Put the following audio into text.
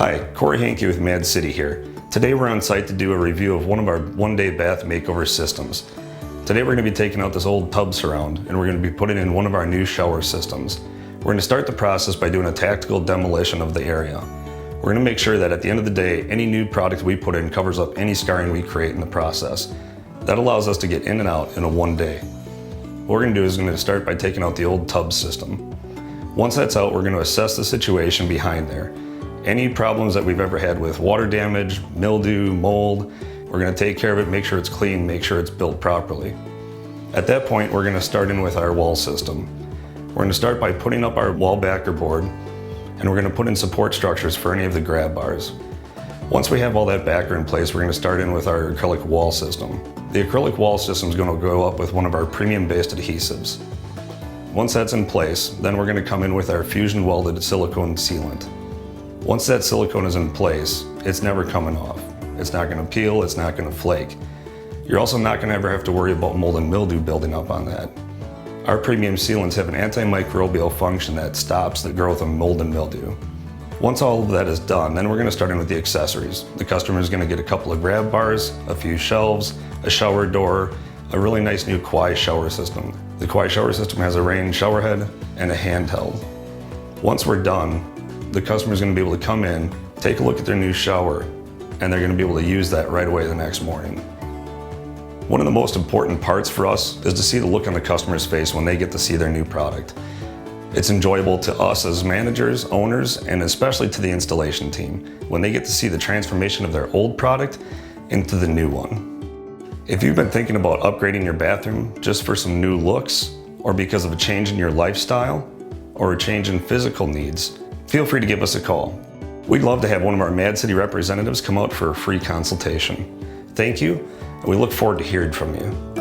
Hi, Corey Hankey with Mad City here. Today we're on site to do a review of one of our one-day bath makeover systems. Today we're going to be taking out this old tub surround and we're going to be putting in one of our new shower systems. We're going to start the process by doing a tactical demolition of the area. We're going to make sure that at the end of the day, any new product we put in covers up any scarring we create in the process. That allows us to get in and out in a one day. What we're going to do is we're going to start by taking out the old tub system. Once that's out, we're going to assess the situation behind there. Any problems that we've ever had with water damage, mildew, mold, we're going to take care of it, make sure it's clean, make sure it's built properly. At that point, we're going to start in with our wall system. We're going to start by putting up our wall backer board, and we're going to put in support structures for any of the grab bars. Once we have all that backer in place, we're going to start in with our acrylic wall system. The acrylic wall system is going to go up with one of our premium-based adhesives. Once that's in place, then we're going to come in with our fusion welded silicone sealant. Once that silicone is in place, it's never coming off. It's not going to peel, it's not going to flake. You're also not going to ever have to worry about mold and mildew building up on that. Our premium sealants have an antimicrobial function that stops the growth of mold and mildew. Once all of that is done, then we're going to start in with the accessories. The customer is going to get a couple of grab bars, a few shelves, a shower door, a really nice new Quai shower system. The Quai shower system has a rain shower head and a handheld. Once we're done, the customer is going to be able to come in, take a look at their new shower, and they're going to be able to use that right away the next morning. One of the most important parts for us is to see the look on the customer's face when they get to see their new product. It's enjoyable to us as managers, owners, and especially to the installation team when they get to see the transformation of their old product into the new one. If you've been thinking about upgrading your bathroom just for some new looks, or because of a change in your lifestyle, or a change in physical needs, feel free to give us a call. We'd love to have one of our Mad City representatives come out for a free consultation. Thank you, and we look forward to hearing from you.